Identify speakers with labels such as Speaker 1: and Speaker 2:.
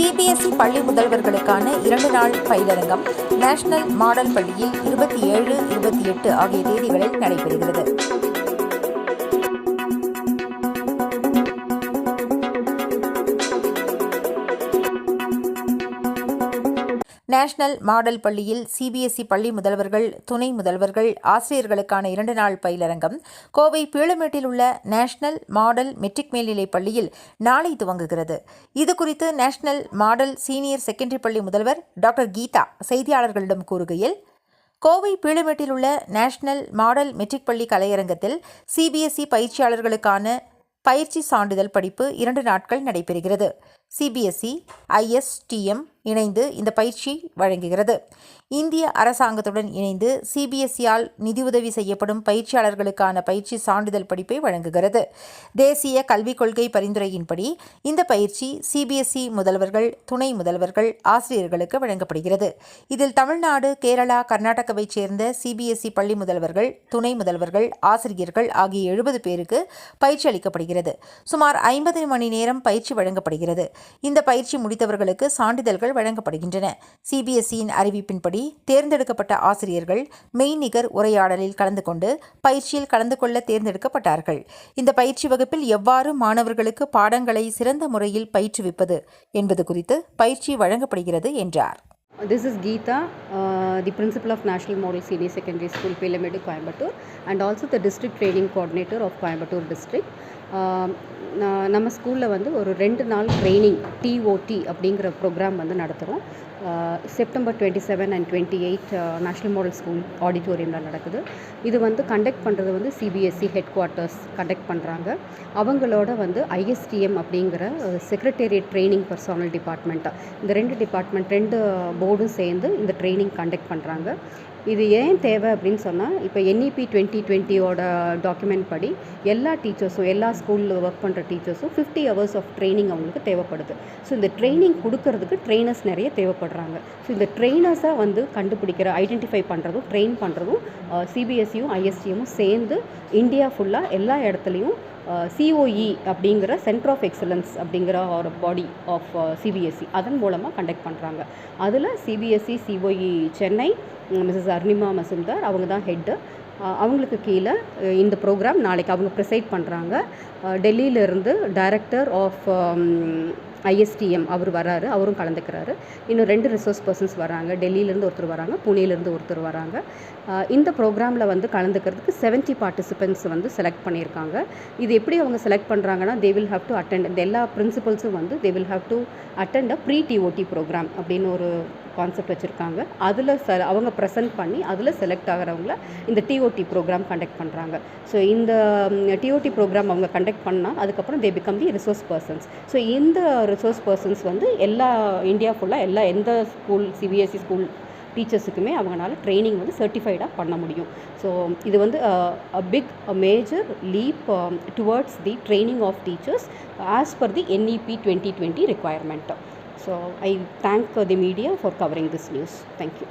Speaker 1: CBSE பள்ளி முதல்வர்களுக்கான 2 நாள் பயிலரங்கம் national model பள்ளியில் 27, 28 ஆகிய தேதிகளில் நடைபெறுகிறது. நேஷனல் மாடல் பள்ளியில் சிபிஎஸ்இ பள்ளி முதல்வர்கள், துணை முதல்வர்கள், ஆசிரியர்களுக்கான 2 நாள் பயிலரங்கம் கோவை பீளமேட்டில் உள்ள நேஷனல் மாடல் மெட்ரிக் மேல்நிலைப் பள்ளியில் நாளை துவங்குகிறது. இதுகுறித்து நேஷனல் மாடல் சீனியர் செகண்டரி பள்ளி முதல்வர் டாக்டர் கீதா செய்தியாளர்களிடம் கூறுகையில், கோவை பீளமேட்டில் உள்ள நேஷனல் மாடல் மெட்ரிக் பள்ளி கலையரங்கத்தில் சிபிஎஸ்இ பயிற்சியாளர்களுக்கான பயிற்சி சான்றிதழ் படிப்பு 2 நாட்கள் நடைபெறுகிறது. சிபிஎஸ்இ, ISTM இணைந்து இந்த பயிற்சி வழங்குகிறது. இந்திய அரசாங்கத்துடன் இணைந்து சிபிஎஸ்இயால் நிதியுதவி செய்யப்படும் பயிற்சியாளர்களுக்கான பயிற்சி சான்றிதழ் படிப்பை வழங்குகிறது. தேசிய கல்விக் கொள்கை பரிந்துரையின்படி இந்த பயிற்சி சிபிஎஸ்இ முதல்வர்கள், துணை முதல்வர்கள், ஆசிரியர்களுக்கு வழங்கப்படுகிறது. இதில் தமிழ்நாடு, கேரளா, கர்நாடகாவைச் சேர்ந்த சிபிஎஸ்இ பள்ளி முதல்வர்கள், துணை முதல்வர்கள், ஆசிரியர்கள் ஆகிய 70 பேருக்கு பயிற்சி அளிக்கப்படுகிறது. சுமார் 50 மணி நேரம் பயிற்சி வழங்கப்படுகிறது. இந்த பயிற்சி முடித்தவர்களுக்கு சான்றிதழ்கள் வழங்கப்படுகின்றன. சிபிஎஸ்இயின் அறிவிப்பின்படி தேர்ந்தெடுக்கப்பட்ட ஆசிரியர்கள் மெய்நிகர் உரையாடலில் கலந்து கொண்டு பயிற்சியில் கலந்து கொள்ள தேர்ந்தெடுக்கப்பட்டார்கள். இந்த பயிற்சி வகுப்பில் எவ்வாறு மாணவர்களுக்கு பாடங்களை சிறந்த முறையில் பயிற்றுவிப்பது என்பது குறித்து பயிற்சி வழங்கப்படுகிறது என்றார்.
Speaker 2: This is Geeta, the principal of National Model Senior Secondary School, Pelamedu, Coimbatore, and also the district training coordinator of Coimbatore district. நம்ம ஸ்கூலில் வந்து ஒரு 2 நாள் ட்ரைனிங் TOT அப்படிங்கிற ப்ரோக்ராம் வந்து நடத்துகிறோம். September 27 and 28 national model school ஆடிட்டோரியமில் நடக்குது. இது வந்து கண்டக்ட் பண்ணுறது வந்து சிபிஎஸ்இ ஹெட் குவார்ட்டர்ஸ் கண்டக்ட் பண்ணுறாங்க. அவங்களோட வந்து ISTM அப்படிங்கிற செக்ரட்டேரியட் ட்ரைனிங் பர்சனல் டிபார்ட்மெண்ட்டாக இந்த 2 டிபார்ட்மெண்ட் 2 போர்டும் சேர்ந்து இந்த ட்ரைனிங் கண்டக்ட் பண்ணுறாங்க. இது ஏன் தேவை அப்படின்னு சொன்னால், இப்போ NEP 2020 டாக்குமெண்ட் படி எல்லா டீச்சர்ஸும், எல்லா ஸ்கூலில் ஒர்க் பண்ணுற டீச்சர்ஸும் 50 hours ஆஃப் ட்ரைனிங் அவங்களுக்கு தேவைப்படுது. ஸோ இந்த ட்ரைனிங் கொடுக்கறதுக்கு ட்ரெயினர்ஸ் நிறைய தேவைப்படுறாங்க. ஸோ இந்த ட்ரெயினர்ஸை வந்து கண்டுபிடிக்கிற, ஐடென்டிஃபை பண்ணுறதும் ட்ரெயின் பண்ணுறதும் சிபிஎஸ்இயும் ISTMும் சேர்ந்து இந்தியா ஃபுல்லாக எல்லா இடத்துலையும் COE அப்படிங்கிற சென்டர் ஆஃப் எக்ஸலன்ஸ் அப்படிங்கிற ஒரு பாடி ஆஃப் சிபிஎஸ்இ அதன் மூலமாக கண்டக்ட் பண்ணுறாங்க. அதில் CBSE COE Chennai Mrs அர்னிமா Mazumdar அவங்க தான் ஹெட்டு. அவங்களுக்கு கீழே இந்த ப்ரோக்ராம் நாளைக்கு அவங்க ப்ரிசைட் பண்ணுறாங்க. டெல்லியிலேருந்து டைரக்டர் ஆஃப் ISTM அவர் வராரு, அவரும் கலந்துக்கிறாரு. இன்னும் 2 ரிசோர்ஸ் பர்சன்ஸ் வராங்க. டெல்லியிலேருந்து ஒருத்தர் வராங்க, புனேலேருந்து ஒருத்தர் வராங்க. இந்த ப்ரோக்ராமில் வந்து கலந்துக்கிறதுக்கு 70 பார்ட்டிசிபென்ட்ஸ் வந்து செலக்ட் பண்ணியிருக்காங்க. இது எப்படி அவங்க செலக்ட் பண்ணுறாங்கன்னா, they will have to attend, இந்த எல்லா பிரின்சிபல்ஸும் வந்து they will have to attend a pre TOT programme அப்படின்னு ஒரு கான்செப்ட் வச்சுருக்காங்க. அதில் அவங்க ப்ரெசென்ட் பண்ணி அதில் செலக்ட் ஆகிறவங்கள இந்த TOT ப்ரோக்ராம் கண்டக்ட் பண்ணுறாங்க. ஸோ இந்த TOT ப்ரோக்ராம் அவங்க கண்டக்ட் பண்ணால் அதுக்கப்புறம் they become the resource persons. So இந்த ரிசோர்ஸ் பர்சன்ஸ் வந்து எல்லா இந்தியா ஃபுல்லாக எந்த ஸ்கூல் சிபிஎஸ்இ ஸ்கூல் டீச்சர்ஸுக்குமே அவங்களால ட்ரைனிங் வந்து சர்டிஃபைடாக பண்ண முடியும். ஸோ இது வந்து a major leap towards the training of teachers as per the NEP 2020 requirement. So I thank the media for covering this news. Thank you.